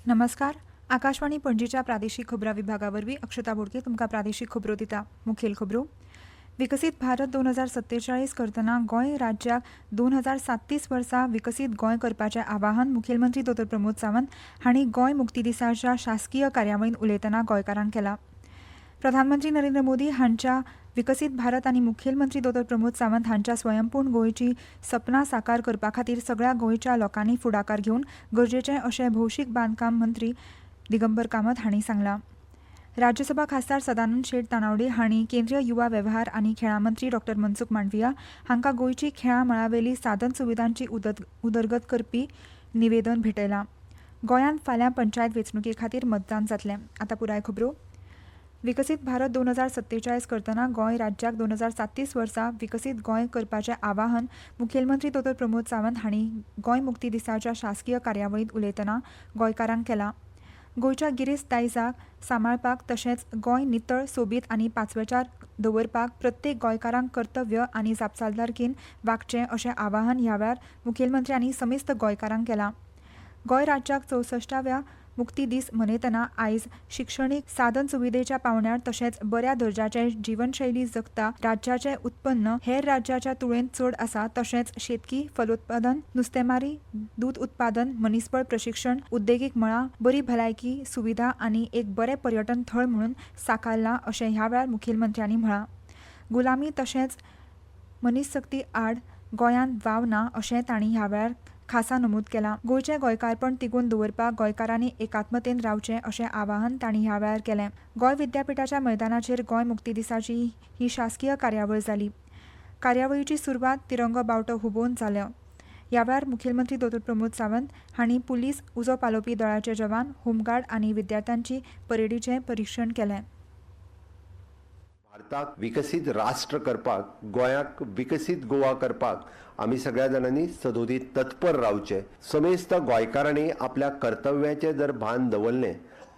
नमस्कार. आकाशवाणी पणजीच्या प्रादेशीक खबरां विभागावरवीं अक्षता बोडके तुमकां प्रादेशीक खबरो दिता. मुखेल खबरो. विकसीत भारत 2047 करतना गोंय राज्याक 2037 वर्सा विकसीत गोंय करपाचें आवाहन मुखेलमंत्री डॉ. प्रमोद सावंत हांणी गोंय मुक्ती दिसाच्या शासकीय कार्यावळींत उलयतना गोंयकारांक केला. प्रधानमंत्री नरेंद्र मोदी हांच्या विकसीत भारत आनी मुखेलमंत्री डॉ. प्रमोद सावंत हांच्या स्वयंपूर्ण गोंयची सपनां साकार करपा खातीर सगळ्या गोंयच्या लोकांनी फुडाकार घेवन गरजेचें अशें भौशीक बांदकाम मंत्री दिगंबर कामत हांणी सांगलां. राज्यसभा खासदार सदानंद शेट तानावडे हांणी केंद्रीय युवा वेव्हार आनी खेळां मंत्री डॉ. मनसुख मांडविया हांकां गोंयची खेळां मळावेली साधन सुविधांची उदरगत करपी निवेदन भेटयलां. गोंयांत फाल्यां पंचायत वेंचणुके खातीर मतदान जातलें. आतां पुराय खबरो. विकसीत भारत 2047 करतना गोंय राज्याक 2037 वर्सा विकसीत गोंय करपाचें आवाहन मुखेलमंत्री डॉ. प्रमोद सावंत हांणी गोंय मुक्ती दिसाच्या शासकीय कार्यावळींत उलयतना गोंयकारांक केलां. गोंयच्या गिरेस्त दायजाक सांबाळपाक तशेंच गोंय नितळ सोबीत आनी पांचवेचार दवरपाक प्रत्येक गोंयकारांक कर्तव्य आनी जापसालदारकेन वागचें अशें आवाहन ह्या वेळार मुखेलमंत्र्यांनी समेस्त गोंयकारांक केलां. गोंय राज्याक 64व्या मुक्ती दीस मनयतना आयज शिक्षणीक साधन सुविधेच्या पावंड्यार तशेंच बऱ्या दर्जाचें जीवनशैली जगता राज्याचें उत्पन्न हेर राज्याच्या तुळेंत चड आसा तशेंच शेतकी, फलोत्पादन, नुस्तेमारी, दूद उत्पादन, मनीसबळ प्रशिक्षण, उद्देगीक मळां, बरी भलायकी सुविधा आनी एक बरें पर्यटन थळ म्हणून साकारलां अशें ह्या वेळार मुखेलमंत्र्यांनी म्हळां. गुलामी तशेंच मनीससक्ती आड गोंयांत वाव ना अशें तांणी ह्या वेळार खासा नमूद केलां. गोंयचें गोंयकारपण तिगोवन दवरपाक गोंयकारांनी एकात्मतेन रावचें अशें आवाहन तांणी ह्या वेळार केलें. गोंय विद्यापिठाच्या मैदानाचेर गोंय मुक्ती दिसाची ही शासकीय कार्यावळ जाली. कार्यावळीची सुरवात तिरंगो बावटो हुबोवन जालो. ह्या वेळार मुखेलमंत्री डॉ. प्रमोद सावंत हांणी पुलीस, उजो पालोवपी दळाचे जवान, होमगार्ड आनी विद्यार्थ्यांची परेडीचें परीक्षण केलें. भारताक विकसीत राष्ट्र करपाक, गोंयाक विकसीत गोवा करपाक आमी सगळ्या जाणांनी सदोदीत तत्पर रावचे. समेस्त गोंयकारांनी आपल्या कर्तव्याचें जर भान दवरलें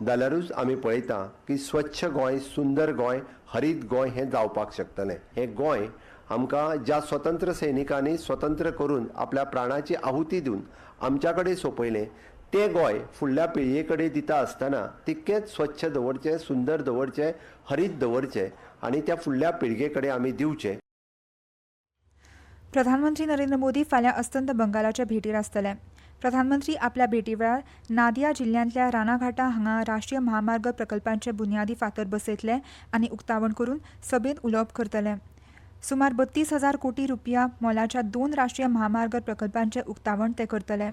जाल्यारूच आमी पळयता की स्वच्छ गोंय, सुंदर गोंय, हरीत गोंय हें जावपाक शकतलें. हें गोंय आमकां ज्या स्वतंत्र सैनिकांनी स्वतंत्र करून आपल्या प्राणाची आहुती दिवन आमच्या कडेन सोंपयलें तें गोंय फुडल्या पिळये कडेन दिता आसतना तितकेंच स्वच्छ दवरचें, सुंदर दवरचें, हरीत दवरचें आनी त्या फुडल्या पिळगे कडेन आमी दिवचें. प्रधानमंत्री नरेंद्र मोदी फाल्यां अस्तंत बंगालाच्या भेटीर आसतले. प्रधानमंत्री आपल्या भेटी वेळार नादिया जिल्ल्यांतल्या रानाघाटा हांगा राष्ट्रीय महामार्ग प्रकल्पांचे बुन्यादी फातर बसयतले आनी उक्तावण करून सभेत उलोवप करतले. सुमार 32,000 कोटी रुपया मोलाच्या 2 राष्ट्रीय महामार्ग प्रकल्पांचे उक्तावण ते करतले.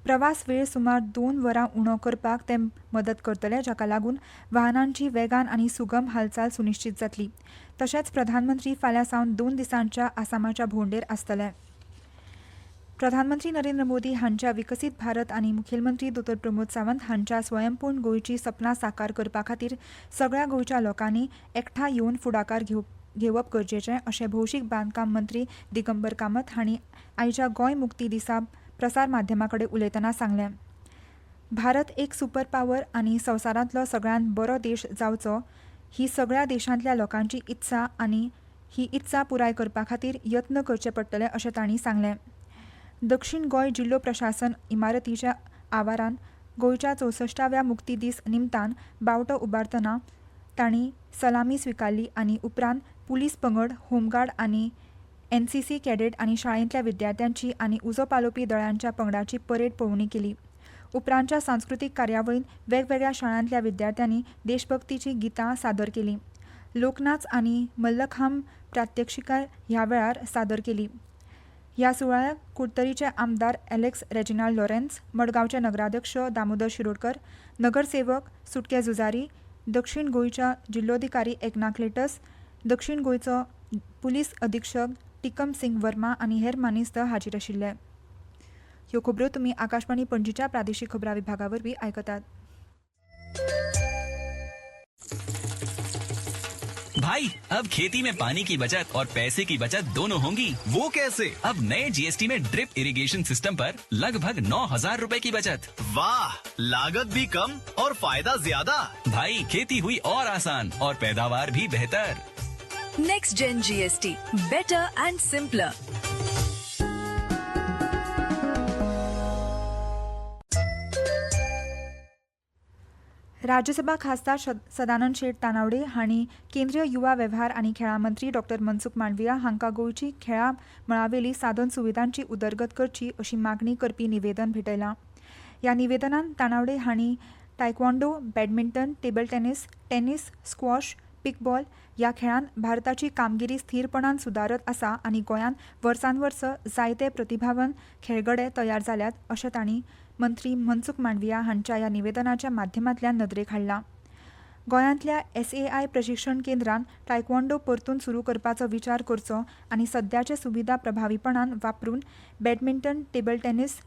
प्रवास वेळ सुमार 2 वरां उणो करपाक ते मदत करतले, जाका लागून वाहनांची वेगान आनी सुगम हालचाल सुनिश्चित जातली. तशेंच प्रधानमंत्री फाल्यां सावन 2 दिसांच्या आसामाच्या भोंवडेर आसतले. प्रधानमंत्री नरेंद्र मोदी हांच्या विकसीत भारत आनी मुखेलमंत्री डॉ. प्रमोद सावंत हांच्या स्वयंपूर्ण गोंयची सपनां साकार करपा खातीर सगळ्या गोंयच्या लोकांनी एकठांय येवन फुडाकार घेवप गरजेचें अशें भौशीक बांदकाम मंत्री दिगंबर कामत हांणी आयच्या गोंय मुक्ती दिसा प्रसार माध्यमां कडेन उलयतना सांगलें. भारत एक सुपर पावर आनी संवसारांतलो सगळ्यांत बरो देश जावचो ही सगळ्या देशांतल्या लोकांची इत्सा आनी ही इत्सा पुराय करपा खातीर यत्न करचे पडटले अशें तांणी सांगलें. दक्षिण गोंय जिल्लो प्रशासन इमारतीच्या आवारांत गोंयच्या 64व्या मुक्ती दीस निमतान बावटो उबारतना तांणी सलामी स्विकारली आनी उपरांत पुलीस पंगड, होमगार्ड आनी NCC कॅडेट आनी शाळेंतल्या विद्यार्थ्यांची आनी उजो पालोवपी दळांच्या पंगडाची परेड पळोवणी केली. उपरांतच्या सांस्कृतीक कार्यावळींत वेगवेगळ्या शाळांतल्या विद्यार्थ्यांनी देशभक्तीची गितां सादर केलीं. लोकनाच आनी मल्लखांब प्रात्यक्षिकां ह्या वेळार सादर केली. ह्या सुवाळ्याक कुडतरीचे आमदार एलेक्स रेजिनाल्ड लॉरेन्स, मडगांवचे नगराध्यक्ष दामोदर शिरोडकर, नगरसेवक सुटके जुजारी, दक्षिण गोंयच्या जिल्लोधिकारी एकनाथ लेटस, दक्षिण गोंयचो पुलीस अधीक्षक टिकम सिंग वर्मा आनी हेर मानेस्त हाजीर आशिल्ले. ह्यो खबरो तुमी आकाशवाणी पणजीच्या प्रादेशीक खबरां विभागावरवीं आयकतात. भाई अब खेती में पानी की बचत और पैसे की बचत दोनों होंगी। वो कैसे? अब नए GST में ड्रिप इरिगेशन सिस्टम पर लगभग 9,000 रुपए की बचत। वाह, लागत भी कम और फायदा ज्यादा। भाई खेती हुई और आसान और पैदावार भी बेहतर। Next Gen GST, better and simpler. Rajya Sabha खासदार सदानंद शेट तानावडे हांणी केंद्रीय युवा वेव्हार आनी खेळां मंत्री डॉ मनसुख मांडविया हांकां गोंयची खेळां मळावेली साधन सुविधांची उदरगत करची अशी मागणी करपी निवेदन भेटयलां. ह्या निवेदनांत तानावडे हांणी टायक्वॉन्डो, बॅडमिंटन, टेबल टेनिस, स्क्वॉश, पिकबॉल ह्या खेळांत भारताची कामगिरी स्थिरपणान सुदारत आसा आनी गोंयांत वर्सान वर्स जायते प्रतिभावन खेळगडे तयार जाल्यात अशें तांणी मंत्री मनसुख मांडविया हांच्या ह्या निवेदनाच्या माध्यमांतल्यान नदरेक हाडलां. गोंयांतल्या SAI प्रशिक्षण केंद्रान टायक्वॉन्डो परतून सुरू करपाचो विचार करचो आनी सद्याचे सुविधा प्रभावीपणान वापरून बॅडमिंटन, टेबल टेनिस,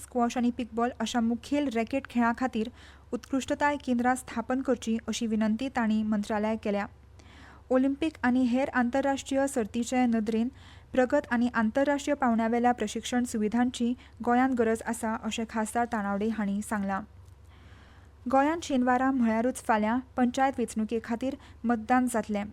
स्क्वॉश आनी पिकबॉल अशा मुखेल रॅकेट खेळां खातीर उत्कृश्टताय केंद्रां स्थापन करची अशी विनंती तांणी मंत्रालयाक केल्या. ऑलिंपीक आनी हेर आंतरराष्ट्रीय सर्तीचे नदरेन प्रगत आनी आंतरराष्ट्रीय पांवड्यावेल्या प्रशिक्षण सुविधांची गोंयांत गरज आसा अशें खासदार तानावडे हांणी सांगलां. गोंयांत शेनवारा म्हळ्यारूच फाल्यां पंचायत वेंचणुके खातीर मतदान जातलें.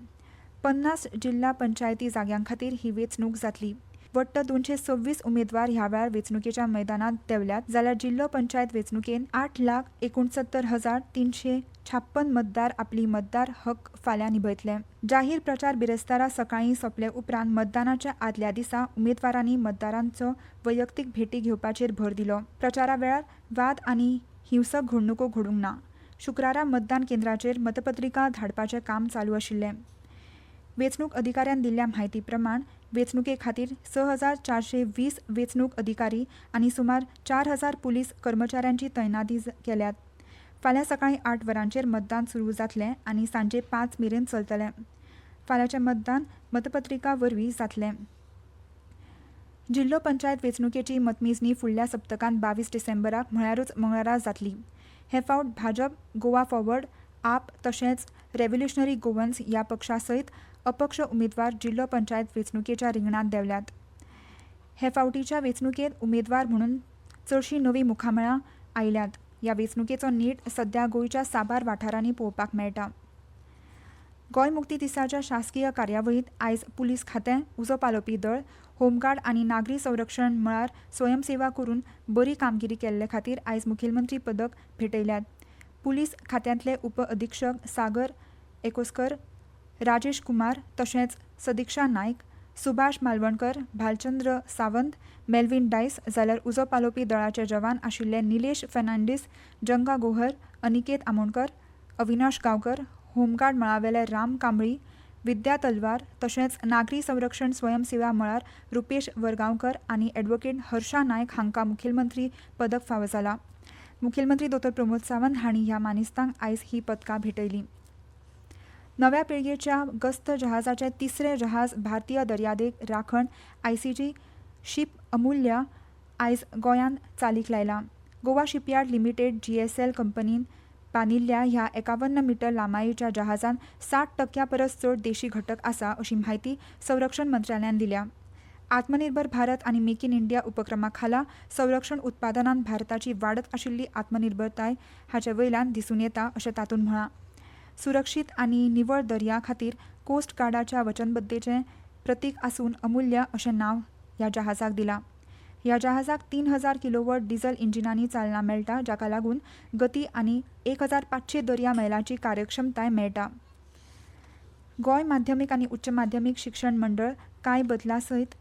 50 जिल्हा पंचायती जाग्यां खातीर ही वेंचणूक जातली. वट्ट 226 उमेदवार ह्या वेळार वेंचणुकेच्या मैदानांत देंवल्यात जाल्यार जिल्लो पंचायत वेंचणुकेन 8,69,356 मतदार आपली मतदार हक फाल्यां निभयतले. जाहीर प्रचार बिरेस्तारा सकाळीं सोंपले उपरांत मतदानाच्या आदल्या दिसा उमेदवारांनी मतदारांचो वैयक्तीक भेटी घेवपाचेर भर दिलो. प्रचारा वेळार वाद आनी हिंसक घडणुको घडूंक ना. शुक्रारा मतदान केंद्राचेर मतपत्रिका धाडपाचें काम चालू आशिल्लें. वेंचणूक अधिकाऱ्यान दिल्ल्या म्हायती प्रमाण वेंचणुके खातीर 6,420 वेंचणूक अधिकारी आनी सुमार 4,000 पुलीस कर्मचाऱ्यांची तैनाती केल्यात. फाल्यां सकाळीं 8 वरांचेर मतदान सुरू जातलें आनी सांजे 5 मेरेन चलतलें. फाल्यांचें मतदान मतपत्रिका वरवीं जातलें. जिल्लो पंचायत वेंचणुकेची मतमेजणी फुडल्या सप्तकांत 22 डिसेंबराक म्हळ्यारूच मंगळारा जातली. हे फावट भाजप, गोवा फॉरवर्ड, आप तशेंच रेव्होल्युशनरी गोवन्स ह्या पक्षा सयत अपक्ष उमेदवार जिल्लो पंचायत वेंचणुकेच्या रिंगणांत देंवल्यात. हे फावटीच्या वेंचणुकेंत उमेदवार म्हणून चडशीं नवीं मुखामळां आयल्यात. ह्या वेंचणुकेचो नेट सध्या गोंयच्या साबार वाठारांनी पळोवपाक मेळटा. गोंय मुक्ती दिसाच्या शासकीय कार्यावळींत आयज पुलीस खातें, उजो पालोवपी दळ, होमगार्ड आनी नागरी संरक्षण मळार स्वयंसेवा करून बरी कामगिरी केल्ले खातीर आयज मुखेलमंत्री पदक भेटयल्यात. पुलीस खात्यांतले उप अधीक्षक सागर एकोस्कर, राजेश कुमार तशेंच सदिक्षा नायक, सुभाष मालवणकर, भालचंद्र सावंत, मेल्विन डायस जाल्यार उजो पालोवपी दळाचे जवान आशिल्ले निलेश फेर्नांडीस, जंगा गोहर, अनिकेत आमोणकर, अविनाश गांवकर, होमगार्ड मळावेले राम कांबळी, विद्या तलवार तशेंच नागरी संरक्षण स्वयंसेवा मळार रुपेश वरगांवकर आनी एडवोकेट हर्षा नायक हांकां मुखेलमंत्री पदक फावो जालां. मुखेलमंत्री डॉ प्रमोद सावंत हांणी ह्या मानेस्तांक आयज ही पदकां भेटयलीं. नव्या पिळगेच्या गस्त जहाजाचें तिसरें जहाज भारतीय दर्यादेग राखण ICG शीप अमुल्य आयज गोंयांत चालीक लायलां. गोवा शिपयार्ड लिमिटेड GSL कंपनीन बांदिल्ल्या ह्या 51 मीटर लांबायेच्या जहाजांत 60% परस चड देशी घटक आसा अशी म्हायती संरक्षण मंत्रालयान दिल्या. आत्मनिर्भर भारत आनी मेक इन इंडिया उपक्रमा खाला संरक्षण उत्पादनांत भारताची वाडत आशिल्ली आत्मनिर्भरताय हाचे वयल्यान दिसून येता अशें तातूंत म्हळां. सुरक्षीत आनी निवळ दर्या खातीर कोस्ट गार्डाच्या वचनबद्धतेचें प्रतीक आसून अमुल्य अशें नांव ह्या जहाजाक दिलां. ह्या जहाजाक 3000 किलोवॉट डिझल इंजिनांनी चालना मेळटा, जाका लागून गती आनी 1500 दर्या मैलांची कार्यक्षमताय मेळटा. गोंय माध्यमीक आनी उच्च माध्यमीक शिक्षण मंडळ कांय बदलां सयत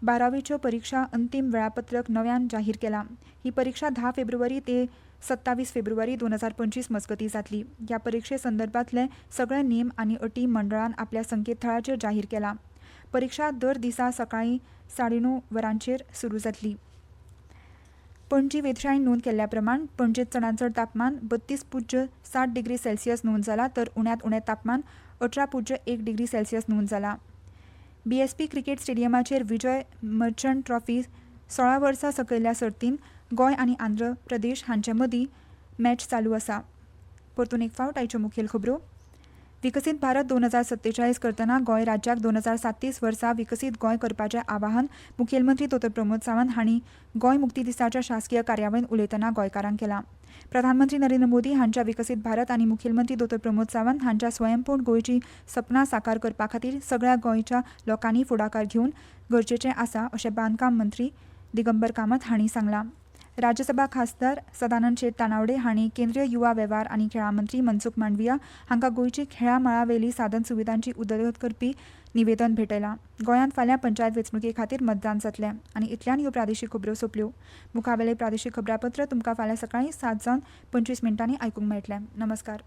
12वीच्यो परीक्षा अंतीम वेळापत्रक नव्यान जाहीर केलां. ही परीक्षा 10 फेब्रुवारी ते 27 फेब्रुवारी 2025 मजगतीं जातली. ह्या परीक्षे संदर्भातले सगळे नेम आनी अटी मंडळान आपल्या संकेतथळाचेर जाहीर केला. परीक्षा दर दिसा सकाळीं 9:30 वरांचेर सुरू जातली. पणजी वेधशाळेन नोंद केल्ल्या प्रमाण पणजेत चडांचड तापमान 32.7 डिग्री सेल्सियस नोंद जाला तर उण्यांत उणें तापमान 18.1 डिग्री सेल्सियस नोंद जाला. BSP क्रिकेट स्टेडियमाचेर विजय मर्चंट ट्रॉफी 16 वर्सां सकयल्या सर्तीन गोंय आनी आंध्र प्रदेश हांचे मदीं मॅच चालू आसा. परतून एक फावट आयच्यो मुखेल खबरो. विकसीत भारत 2047 करतना गोंय राज्याक 2037 वर्सा विकसीत गोंय करपाचें आवाहन मुखेलमंत्री डॉ प्रमोद सावंत हांणी गोंय मुक्ती दिसाच्या शासकीय कार्यावळींत उलयतना गोंयकारांक केलां. प्रधानमंत्री नरेंद्र मोदी हांच्या विकसीत भारत आनी मुखेलमंत्री डॉ प्रमोद सावंत हांच्या स्वयंपूर्ण गोंयची सपनां साकार करपा खातीर सगळ्या गोंयच्या लोकांनी फुडाकार घेवन गरजेचें आसा अशें बांदकाम मंत्री दिगंबर कामत हांणी सांगलां. राज्यसभा खासदार सदानंद शेट तानावडे हांणी केंद्रीय युवा वेव्हार आनी खेळां मंत्री मनसुख मांडविया हांकां गोंयची खेळां मळावेली साधन सुविधांची उदरगत करपी निवेदन भेटयलां. गोंयांत फाल्यां पंचायत वेंचणुके खातीर मतदान जातलें आनी इतल्यान ह्यो प्रादेशीक खबरो सोंपल्यो. मुखावेलें प्रादेशीक खबरापत्र तुमकां फाल्यां सकाळीं 7:25 आयकूंक मेळटलें. नमस्कार.